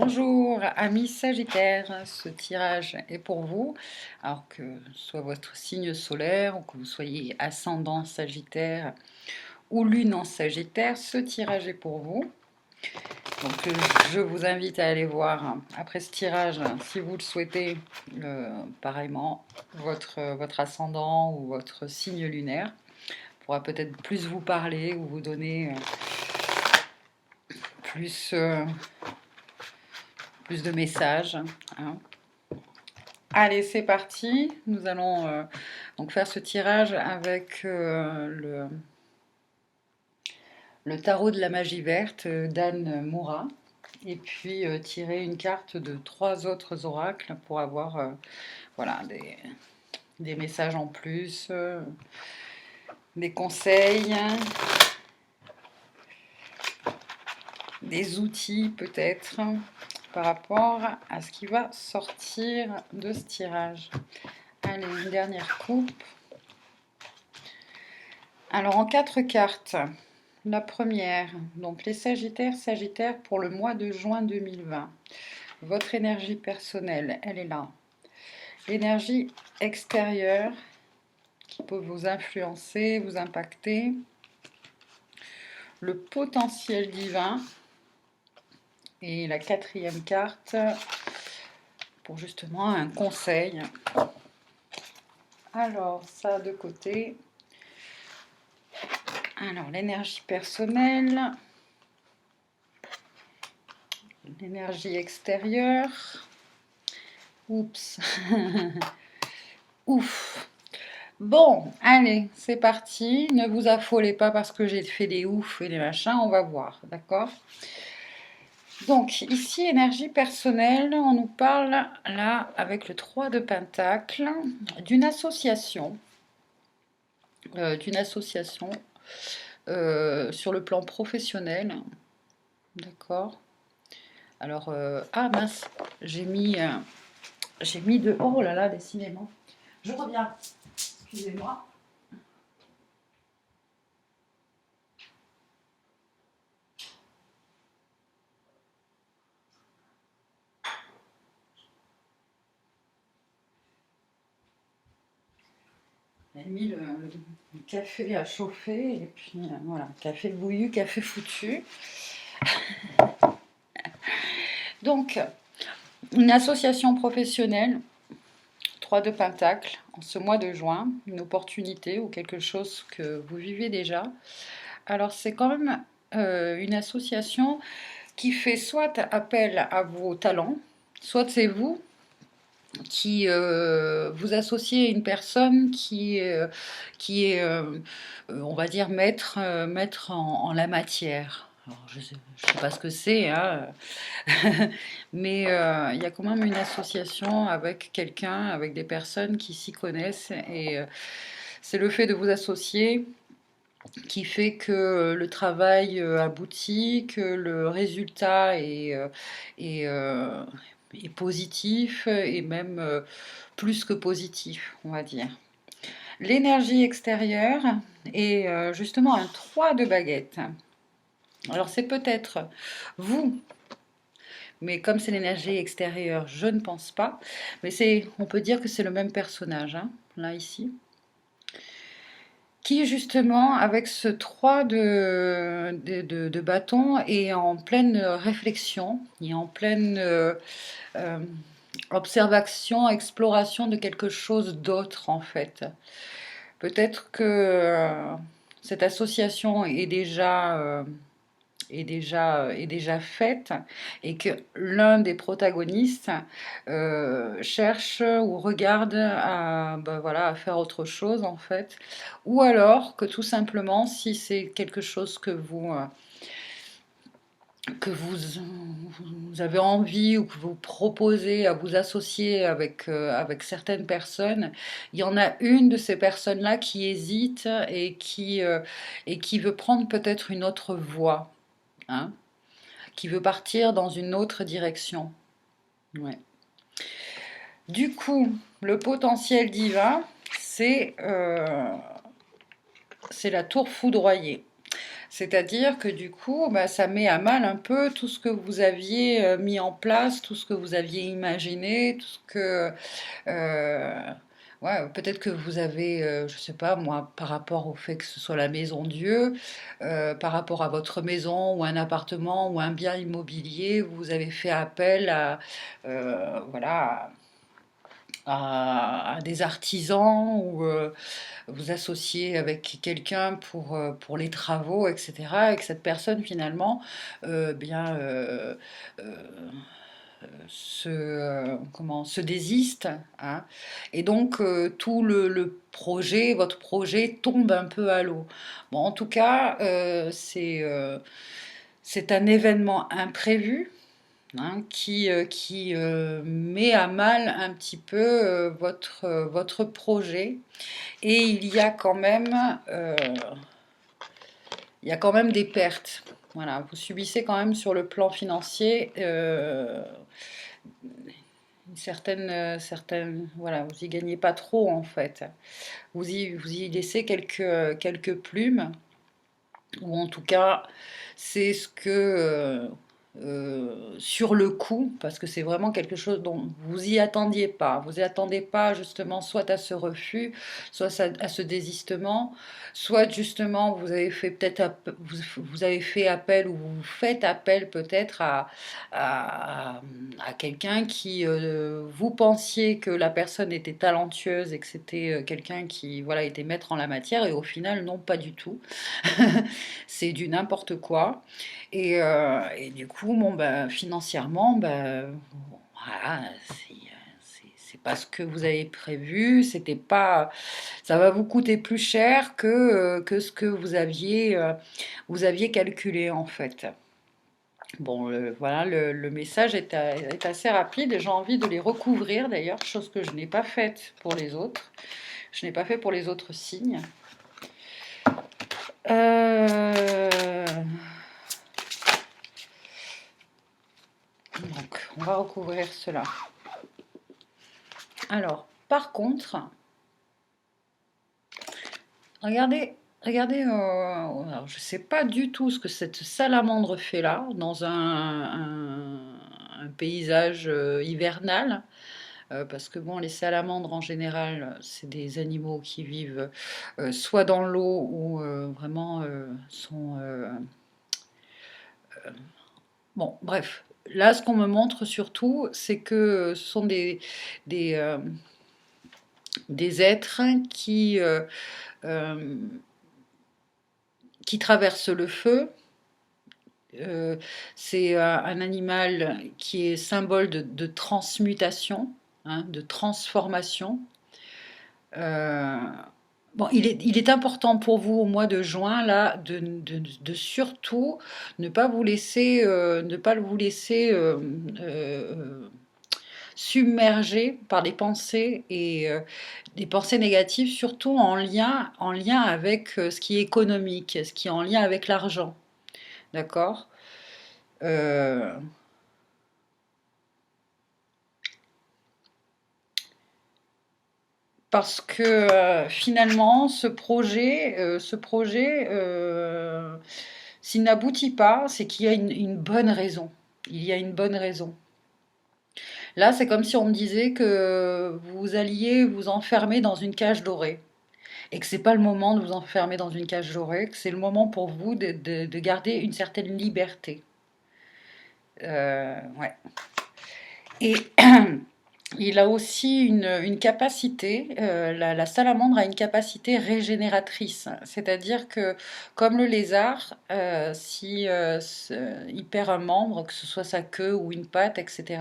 Bonjour amis Sagittaires, ce tirage est pour vous, alors que ce soit votre signe solaire ou que vous soyez ascendant Sagittaire ou lune en Sagittaire, ce tirage est pour vous. Donc je vous invite à aller voir après ce tirage, si vous le souhaitez, pareillement, votre ascendant ou votre signe lunaire pourra peut-être plus vous parler ou vous donner plus de messages, hein. Allez, c'est parti. Nous allons donc faire ce tirage avec le tarot de la magie verte d'Anne Moura. Et puis tirer une carte de 3 autres oracles pour avoir voilà, des messages en plus, des conseils, des outils peut-être par rapport à ce qui va sortir de ce tirage. Allez, une dernière coupe. Alors en 4 cartes, la première, donc les Sagittaires pour le mois de juin 2020. Votre énergie personnelle, elle est là. L'énergie extérieure qui peut vous influencer, vous impacter. Le potentiel divin. Et la 4e carte pour justement un conseil. Alors, ça de côté. Alors, l'énergie personnelle. L'énergie extérieure. Oups. Ouf. Bon, allez, c'est parti. Ne vous affolez pas parce que j'ai fait des oufs et des machins. On va voir, d'accord? Donc, ici, énergie personnelle, on nous parle là, avec le 3 de Pentacle, d'une association. Sur le plan professionnel. D'accord? Alors, ah mince, j'ai mis de... Oh là là, décidément. Je reviens. Excusez-moi. J'ai mis le café à chauffer et puis voilà, café bouillu, café foutu. Donc, une association professionnelle, 3 de Pentacle, en ce mois de juin, une opportunité ou quelque chose que vous vivez déjà. Alors, c'est quand même une association qui fait soit appel à vos talents, soit c'est vous qui vous associez à une personne qui est on va dire, maître en la matière. Alors, je ne sais pas ce que c'est, hein, mais il y a quand même une association avec quelqu'un, avec des personnes qui s'y connaissent, et c'est le fait de vous associer qui fait que le travail aboutit, que le résultat est positif, et même plus que positif, on va dire. L'énergie extérieure est justement un 3 de baguette. Alors c'est peut-être vous, mais comme c'est l'énergie extérieure, je ne pense pas. Mais on peut dire que c'est le même personnage, hein, là, ici. Qui justement, avec ce 3 de bâton, est en pleine réflexion, est en pleine euh, observation, exploration de quelque chose d'autre en fait. Peut-être que cette association est déjà faite et que l'un des protagonistes cherche ou regarde ben voilà, à faire autre chose en fait, ou alors que tout simplement, si c'est quelque chose que vous avez envie ou que vous proposez à vous associer avec certaines personnes, il y en a une de ces personnes-là qui hésite et qui veut prendre peut-être une autre voie, hein, qui veut partir dans une autre direction. Ouais. Du coup, le potentiel divin, c'est la tour foudroyée. C'est-à-dire que du coup, bah, ça met à mal un peu tout ce que vous aviez mis en place, tout ce que vous aviez imaginé, tout ce que... euh, ouais, peut-être que vous avez, je sais pas moi, par rapport au fait que ce soit la maison Dieu, par rapport à votre maison ou un appartement ou un bien immobilier, vous avez fait appel à, voilà, à des artisans ou vous associer avec quelqu'un pour les travaux, etc. Et que cette personne finalement bien euh, se désiste, hein. Et donc tout le projet, votre projet tombe un peu à l'eau. Bon, en tout cas, c'est un événement imprévu, hein, qui met à mal un petit peu votre projet. Et il y a quand même des pertes. Voilà, vous subissez quand même sur le plan financier voilà, vous y gagnez pas trop en fait. Vous y laissez quelques plumes, ou en tout cas, c'est ce que sur le coup, parce que c'est vraiment quelque chose dont vous y attendiez pas. Vous y attendez pas justement soit à ce refus, soit à ce désistement, soit justement vous avez fait vous avez fait appel ou vous faites appel peut-être à quelqu'un qui vous pensiez que la personne était talentueuse et que c'était quelqu'un qui voilà était maître en la matière, et au final non, pas du tout. C'est du n'importe quoi. Et du coup, bon, bah, financièrement, bah, voilà, c'est pas ce que vous avez prévu. C'était pas, ça va vous coûter plus cher que ce que vous aviez calculé en fait. Bon, voilà, le message est assez rapide et j'ai envie de les recouvrir d'ailleurs, chose que je n'ai pas faite pour les autres. Je n'ai pas fait pour les autres signes. Donc, on va recouvrir cela. Alors, par contre, regardez, alors, je ne sais pas du tout ce que cette salamandre fait là, dans un paysage hivernal, parce que bon, les salamandres en général, c'est des animaux qui vivent soit dans l'eau ou vraiment sont... bon, bref. Là, ce qu'on me montre surtout, c'est que ce sont des, euh, des êtres euh, qui traversent le feu. C'est un animal qui est symbole de transmutation, hein, de transformation. Euh, bon, il est important pour vous au mois de juin là de surtout ne pas vous laisser submergé par des pensées et des pensées négatives, surtout en lien avec ce qui est économique, ce qui est en lien avec l'argent. D'accord. Euh, Parce que finalement, ce projet s'il n'aboutit pas, c'est qu'il y a une bonne raison. Il y a une bonne raison. Là, c'est comme si on me disait que vous alliez vous enfermer dans une cage dorée. Et que c'est pas le moment de vous enfermer dans une cage dorée, que c'est le moment pour vous de garder une certaine liberté. Ouais. Et il a aussi une capacité, la salamandre a une capacité régénératrice, c'est-à-dire que comme le lézard, si il perd un membre, que ce soit sa queue ou une patte, etc.,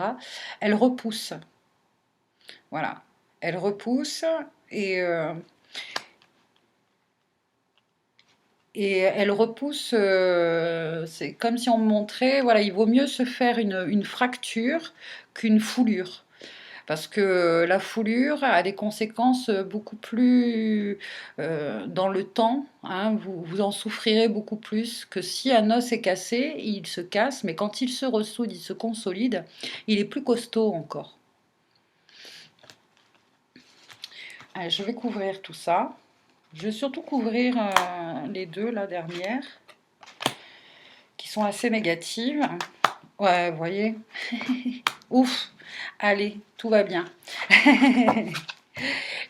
elle repousse. Voilà, elle repousse et elle repousse, c'est comme si on me montrait, voilà, il vaut mieux se faire une fracture qu'une foulure. Parce que la foulure a des conséquences beaucoup plus dans le temps, hein, vous en souffrirez beaucoup plus que si un os est cassé, il se casse, mais quand il se ressoude, il se consolide, il est plus costaud encore. Allez, je vais couvrir tout ça. Je vais surtout couvrir les deux, la dernière. sont assez négatives. Ouais, vous voyez. Ouf, allez, tout va bien.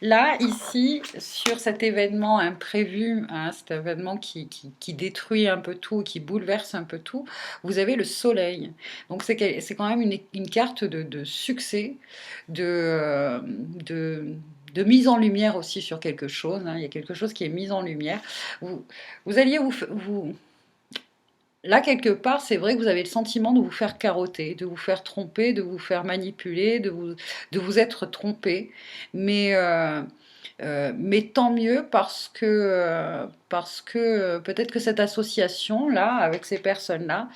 Là, ici, sur cet événement imprévu, hein, cet événement qui détruit un peu tout, qui bouleverse un peu tout, vous avez le soleil. Donc c'est quand même une carte de succès, de, de mise en lumière aussi sur quelque chose, hein. Il y a quelque chose qui est mis en lumière. Vous, vous alliez vous, là, quelque part, c'est vrai que vous avez le sentiment de vous faire carotter, de vous faire tromper, de vous faire manipuler, de vous être trompé. Mais, mais tant mieux parce que peut-être que cette association-là, avec ces personnes-là,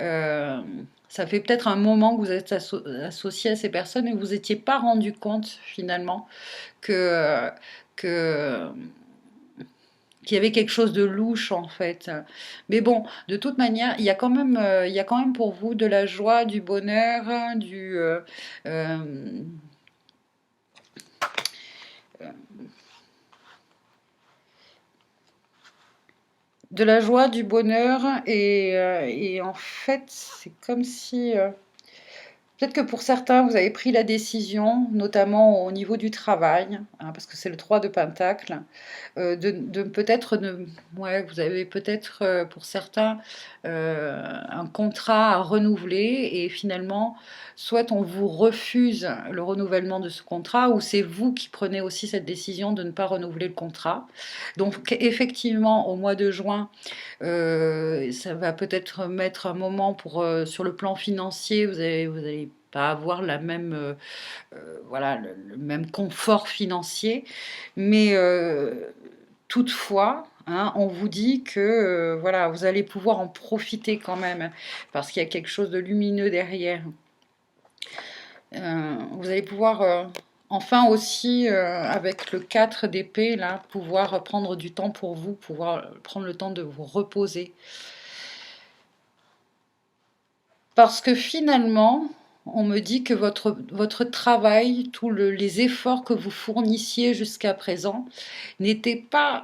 euh, ça fait peut-être un moment que vous êtes associé à ces personnes et vous n'étiez pas rendu compte finalement que, que qu'il y avait quelque chose de louche en fait. Mais bon, de toute manière, il y a quand même pour vous de la joie, du bonheur, euh, de la joie, du bonheur, et en fait, c'est comme si peut-être que pour certains, vous avez pris la décision, notamment au niveau du travail, hein, parce que c'est le 3 de Pentacle, de peut-être ouais, vous avez peut-être pour certains un contrat à renouveler et finalement, soit on vous refuse le renouvellement de ce contrat, ou c'est vous qui prenez aussi cette décision de ne pas renouveler le contrat. Donc effectivement, au mois de juin, ça va peut-être mettre un moment pour, sur le plan financier, vous allez pas avoir la même, voilà, le même confort financier, mais toutefois, hein, on vous dit que voilà, vous allez pouvoir en profiter quand même, parce qu'il y a quelque chose de lumineux derrière. Vous allez pouvoir enfin aussi, avec le 4 d'épée, là, pouvoir prendre du temps pour vous, pouvoir prendre le temps de vous reposer. Parce que finalement, on me dit que votre travail, tous les efforts que vous fournissiez jusqu'à présent n'étaient pas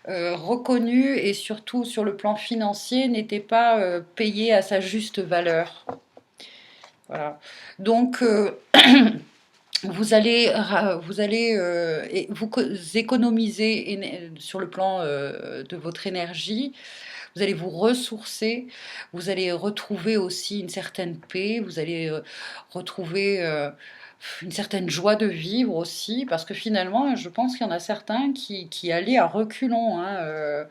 reconnus et surtout sur le plan financier, n'étaient pas payés à sa juste valeur. Voilà. Donc, vous allez vous économiser sur le plan de votre énergie. Vous allez vous ressourcer, vous allez retrouver aussi une certaine paix, vous allez retrouver une certaine joie de vivre aussi, parce que finalement, je pense qu'il y en a certains qui allaient à reculons, hein,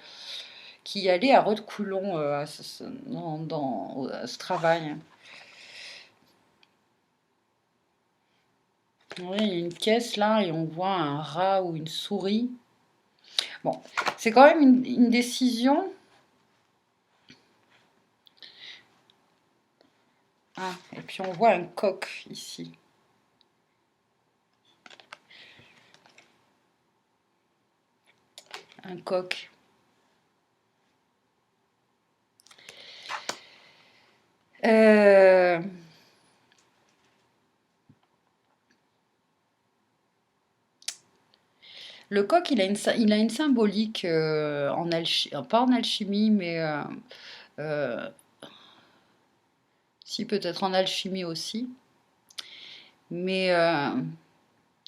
qui allaient à reculons à ce travail. Oui, il y a une caisse là et on voit un rat ou une souris. Bon, c'est quand même une décision. Ah, et puis on voit un coq ici. Un coq. Euh, le coq, il a une symbolique pas en alchimie, mais euh, si peut-être en alchimie aussi, mais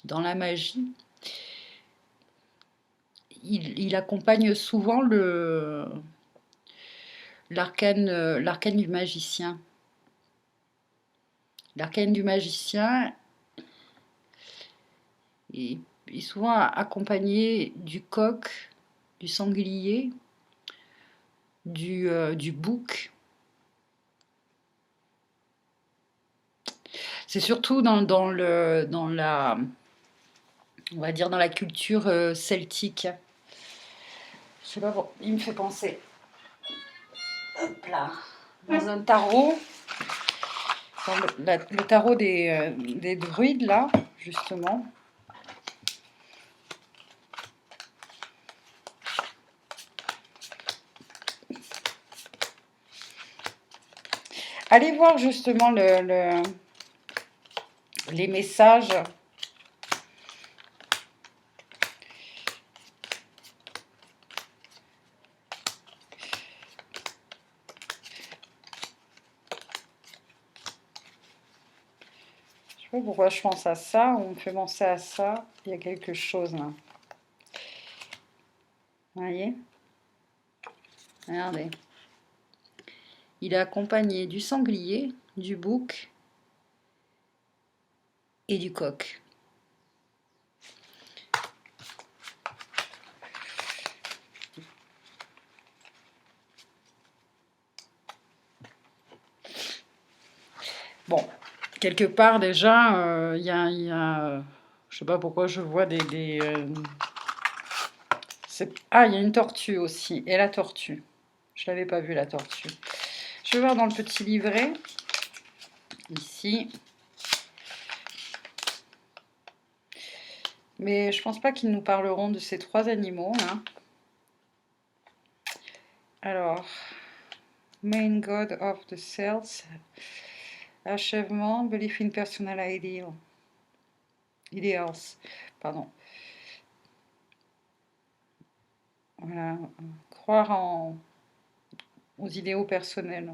dans la magie, il accompagne souvent l'arcane du magicien. L'arcane du magicien est, est souvent accompagné du coq, du sanglier, du bouc. C'est surtout dans la, on va dire dans la culture celtique. Je sais pas, il me fait penser. Hop là. Dans un tarot, dans le tarot des druides là, justement. Allez voir justement les messages. sais pas pourquoi je pense à ça, on me fait penser à ça. Il y a quelque chose là. Vous voyez? Regardez. Il est accompagné du sanglier, du bouc et du coq. Bon, quelque part déjà, je sais pas pourquoi je vois ah, il y a une tortue aussi, et la tortue. Je l'avais pas vue la tortue. Je vais voir dans le petit livret, ici. Mais je pense pas qu'ils nous parleront de ces trois animaux, là. Alors, Main God of the Cells, achèvement, Belief in Personal Ideals, pardon. Voilà, croire aux idéaux personnels.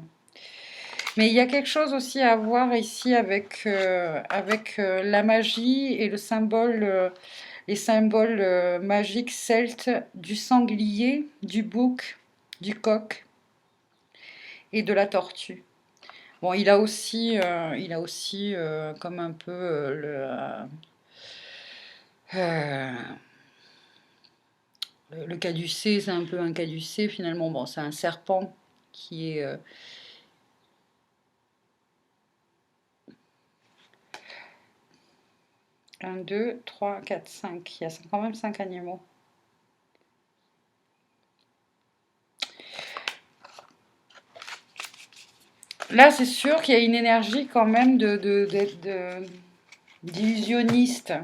Mais il y a quelque chose aussi à voir ici avec la magie et les symboles magiques celtes du sanglier, du bouc, du coq et de la tortue. Bon, il a aussi comme un peu euh, le caducée, c'est un peu un caducée finalement. Bon, c'est un serpent qui est 1, 2, 3, 4, 5. Il y a quand même 5 animaux. Là, c'est sûr qu'il y a une énergie quand même d'illusionniste.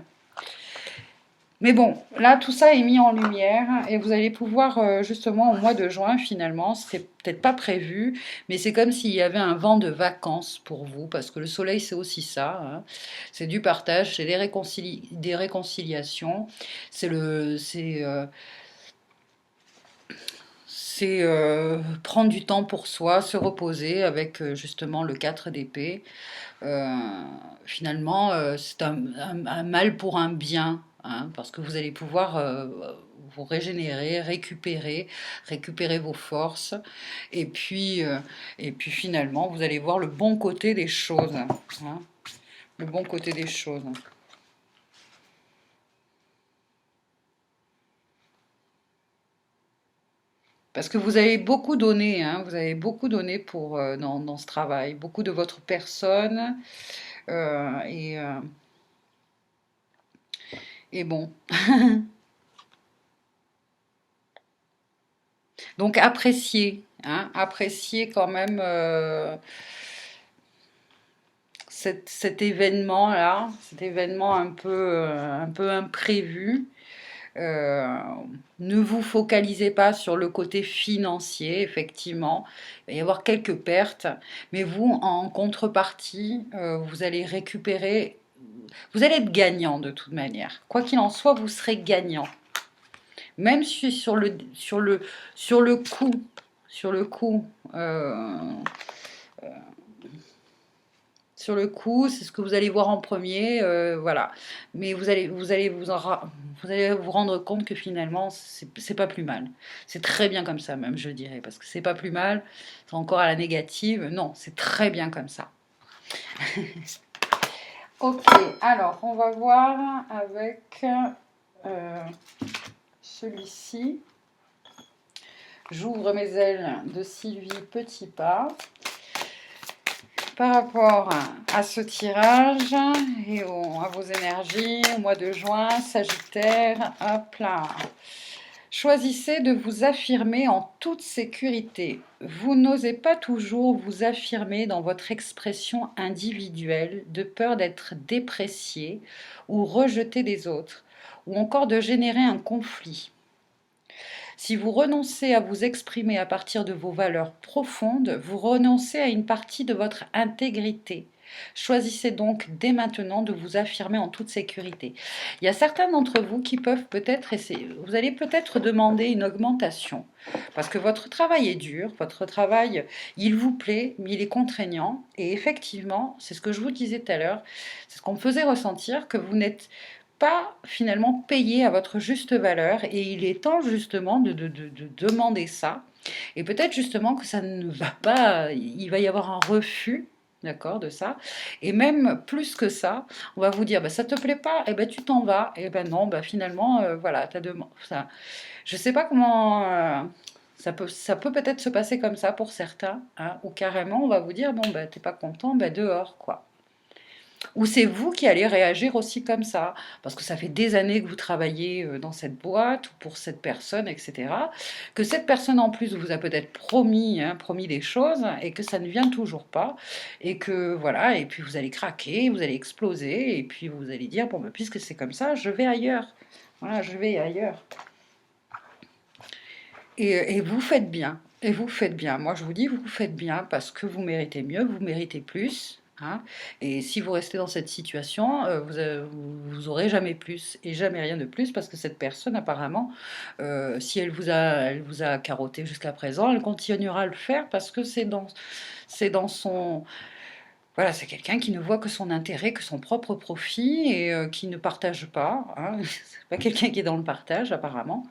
Mais bon, là, tout ça est mis en lumière et vous allez pouvoir, justement, au mois de juin, finalement, c'est peut-être pas prévu, mais c'est comme s'il y avait un vent de vacances pour vous, parce que le soleil, c'est aussi ça, hein. C'est du partage, c'est des réconciliations, c'est prendre du temps pour soi, se reposer avec justement le 4 d'épée. Euh, Finalement, c'est un mal pour un bien, hein, parce que vous allez pouvoir vous régénérer, récupérer vos forces, et puis finalement, vous allez voir le bon côté des choses, hein, le bon côté des choses. Parce que vous avez beaucoup donné, hein, vous avez beaucoup donné dans ce travail, beaucoup de votre personne, euh, et, euh, et bon. Donc appréciez, hein, appréciez quand même cet événement-là, cet événement un peu imprévu. Euh, Ne vous focalisez pas sur le côté financier, effectivement. Il va y avoir quelques pertes, mais vous, en contrepartie, vous allez récupérer, vous allez être gagnant de toute manière. Quoi qu'il en soit, vous serez gagnant. Même si sur le coup, sur le coup, euh, sur le coup, c'est ce que vous allez voir en premier, voilà. Mais vous allez vous rendre compte que finalement, c'est pas plus mal. C'est très bien comme ça, même, je dirais, parce que c'est pas plus mal. C'est encore à la négative. Non, c'est très bien comme ça. Ok, alors on va voir avec euh, celui-ci. J'ouvre mes ailes de Sylvie Petit Pas. Par rapport à ce tirage et à vos énergies au mois de juin, Sagittaire, hop là. Choisissez de vous affirmer en toute sécurité. Vous n'osez pas toujours vous affirmer dans votre expression individuelle de peur d'être déprécié ou rejeté des autres, ou encore de générer un conflit. Si vous renoncez à vous exprimer à partir de vos valeurs profondes, vous renoncez à une partie de votre intégrité. Choisissez donc dès maintenant de vous affirmer en toute sécurité. Il y a certains d'entre vous qui peuvent peut-être essayer, vous allez peut-être demander une augmentation, parce que votre travail est dur, votre travail, il vous plaît, mais il est contraignant, et effectivement, c'est ce que je vous disais tout à l'heure, c'est ce qu'on me faisait ressentir, que vous n'êtes pas finalement payé à votre juste valeur, et il est temps justement de demander ça, et peut-être justement que ça ne va pas, il va y avoir un refus, d'accord, de ça. Et même plus que ça, on va vous dire, bah, ça te plaît pas, et ben tu t'en vas, et ben non, bah, finalement, voilà, ta demande, ça, je sais pas comment, ça peut peut-être se passer comme ça pour certains, hein, ou carrément, on va vous dire, bon, bah, t'es pas content, bah, dehors, quoi. Ou c'est vous qui allez réagir aussi comme ça, parce que ça fait des années que vous travaillez dans cette boîte ou pour cette personne, etc. Que cette personne en plus vous a peut-être promis, hein, promis des choses et que ça ne vient toujours pas. Et que voilà, et puis vous allez craquer, vous allez exploser, et puis vous allez dire, bon, bah, puisque c'est comme ça, je vais ailleurs. Voilà, je vais ailleurs. Et vous faites bien. Et vous faites bien. Moi, je vous dis, vous faites bien parce que vous méritez mieux, vous méritez plus. Hein. Et si vous restez dans cette situation, vous aurez jamais plus et jamais rien de plus parce que cette personne, apparemment, si elle vous a carotté jusqu'à présent, elle continuera à le faire parce que c'est dans son, voilà, c'est quelqu'un qui ne voit que son intérêt, que son propre profit et qui ne partage pas. Hein. C'est pas quelqu'un qui est dans le partage, apparemment.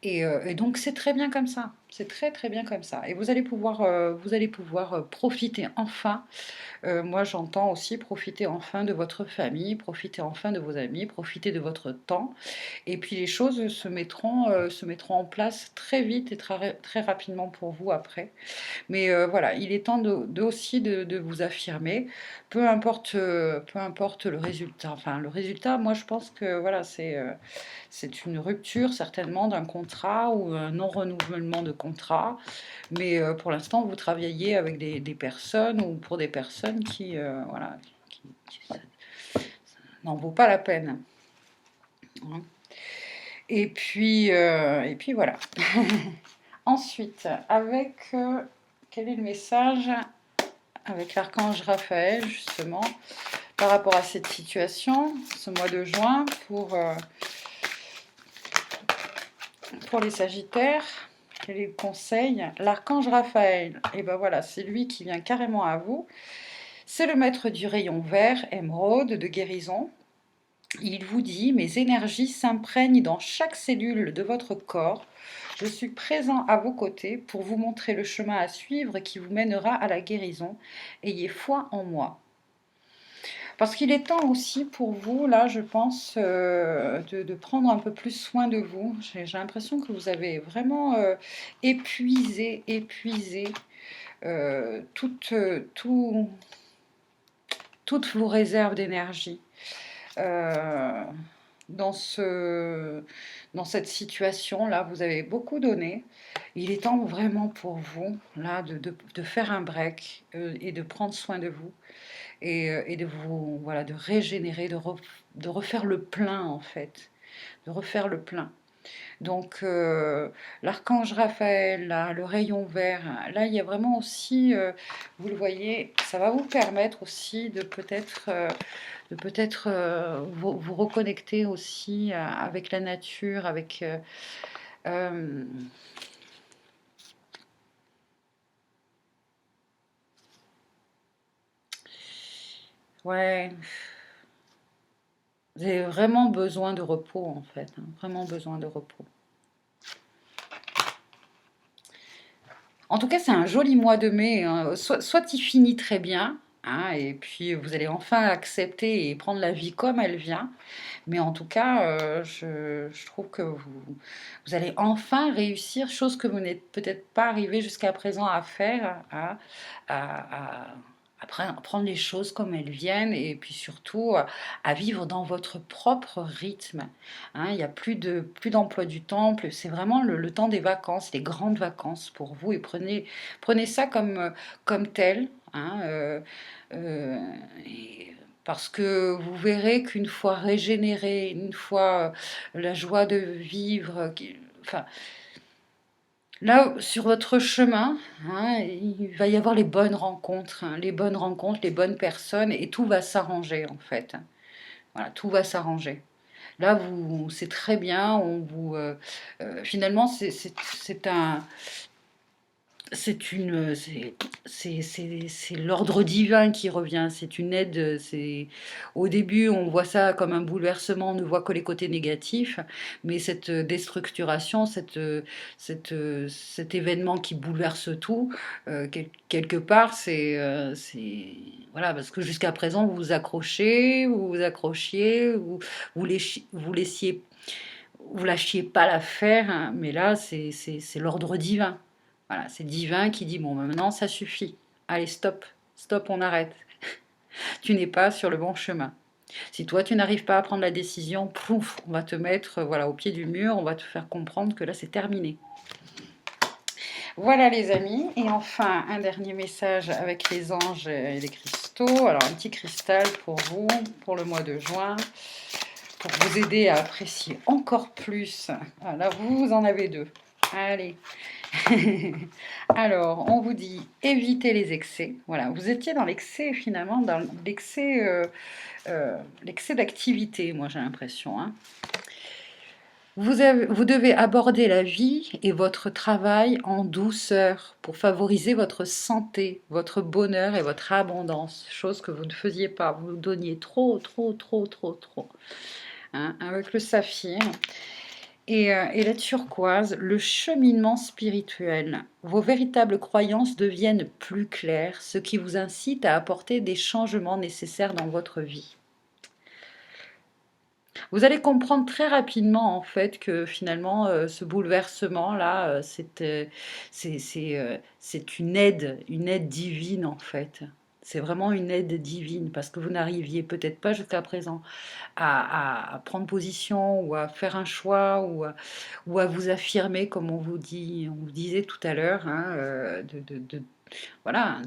Et donc c'est très bien comme ça, c'est très très bien comme ça. Et vous allez pouvoir profiter enfin. Moi j'entends aussi profiter enfin de votre famille, profiter enfin de vos amis, profiter de votre temps. Et puis les choses se mettront en place très vite et très, très rapidement pour vous après. Mais voilà, il est temps aussi de vous affirmer, peu importe le résultat. Enfin, le résultat, moi je pense que voilà, c'est une rupture certainement d'un contrat ou un non-renouvellement de contrat. Mais pour l'instant, vous travaillez avec des personnes ou pour des personnes qui, voilà, ça n'en vaut pas la peine. Hein. Et puis voilà. Ensuite, quel est le message avec l'archange Raphaël, justement, par rapport à cette situation, ce mois de juin, pour les Sagittaires? Quel est le conseil? L'archange Raphaël, et ben voilà, c'est lui qui vient carrément à vous. C'est le maître du rayon vert, émeraude, de guérison. Il vous dit, mes énergies s'imprègnent dans chaque cellule de votre corps. Je suis présent à vos côtés pour vous montrer le chemin à suivre qui vous mènera à la guérison. Ayez foi en moi. Parce qu'il est temps aussi pour vous, là, je pense, de prendre un peu plus soin de vous. J'ai l'impression que vous avez vraiment épuisé toutes, toutes vos réserves d'énergie. Euh, dans, dans cette situation-là, vous avez beaucoup donné. Il est temps vraiment pour vous, là, de faire un break et de prendre soin de vous et de vous, voilà, de régénérer, de refaire le plein, en fait. De refaire le plein. Donc, l'archange Raphaël, là, le rayon vert, là, il y a vraiment aussi, vous le voyez, ça va vous permettre aussi de peut-être vous reconnecter aussi avec la nature, avec... euh, ouais, vous avez vraiment besoin de repos en fait, hein, vraiment besoin de repos. En tout cas, c'est un joli mois de mai, hein. Soit il finit très bien, hein, et puis vous allez enfin accepter et prendre la vie comme elle vient. Mais en tout cas, je trouve que vous allez enfin réussir, chose que vous n'êtes peut-être pas arrivé jusqu'à présent à faire, hein, à, à prendre les choses comme elles viennent et puis surtout à vivre dans votre propre rythme. Hein. Il n'y a plus d'emploi du temps, c'est vraiment le temps des vacances, les grandes vacances pour vous et prenez ça comme tel. Hein, euh, et parce que vous verrez qu'une fois régénéré, une fois la joie de vivre, enfin, Là, sur votre chemin, hein, il va y avoir les bonnes rencontres, les bonnes personnes, et tout va s'arranger en fait. Voilà, tout va s'arranger. Là, c'est très bien. Finalement, c'est l'ordre divin qui revient. C'est une aide. Au début, on voit ça comme un bouleversement. On ne voit que les côtés négatifs, mais cette déstructuration, cet événement qui bouleverse tout, quelque part, voilà, parce que jusqu'à présent, vous vous accrochez, vous vous accrochiez, vous laissiez vous lâchiez pas l'affaire, hein, mais là, c'est l'ordre divin. Voilà, c'est divin qui dit, bon, maintenant, ça suffit. Allez, stop, stop, on arrête. Tu n'es pas sur le bon chemin. Si toi, tu n'arrives pas à prendre la décision, pouf, on va te mettre voilà, au pied du mur, on va te faire comprendre que là, c'est terminé. Voilà les amis, et enfin un dernier message avec les anges et les cristaux. Alors un petit cristal pour vous, pour le mois de juin, pour vous aider à apprécier encore plus. Là, vous en avez deux. Allez. Alors, on vous dit évitez les excès. Voilà, vous étiez dans l'excès finalement, dans l'excès d'activité, moi j'ai l'impression. Hein. Vous devez aborder la vie et votre travail en douceur pour favoriser votre santé, votre bonheur et votre abondance, chose que vous ne faisiez pas. Vous donniez trop, trop, trop, trop, trop. Hein, avec le saphir et la turquoise, le cheminement spirituel. Vos véritables croyances deviennent plus claires, ce qui vous incite à apporter des changements nécessaires dans votre vie. Vous allez comprendre très rapidement en fait que finalement ce bouleversement-là, c'est une aide divine en fait. C'est vraiment une aide divine parce que vous n'arriviez peut-être pas jusqu'à présent à prendre position ou à faire un choix ou à vous affirmer comme on vous disait tout à l'heure, hein, voilà,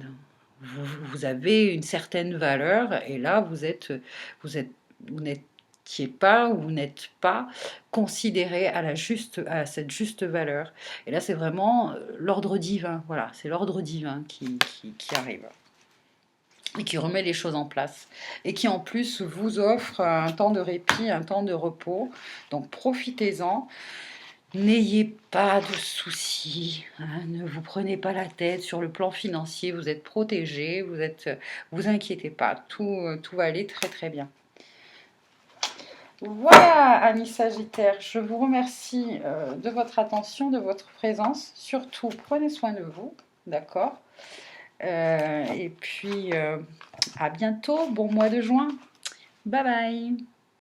vous avez une certaine valeur et là vous êtes, vous n'étiez pas ou vous n'êtes pas considéré à cette juste valeur. Et là c'est vraiment l'ordre divin, voilà, c'est l'ordre divin qui arrive et qui remet les choses en place et qui en plus vous offre un temps de répit, un temps de repos. Donc profitez-en. N'ayez pas de soucis, hein, ne vous prenez pas la tête sur le plan financier, vous êtes protégés, vous inquiétez pas, tout va aller très très bien. Voilà, amis Sagittaires, je vous remercie de votre attention, de votre présence. Surtout, prenez soin de vous, d'accord. Et puis, à bientôt, bon mois de juin. Bye bye.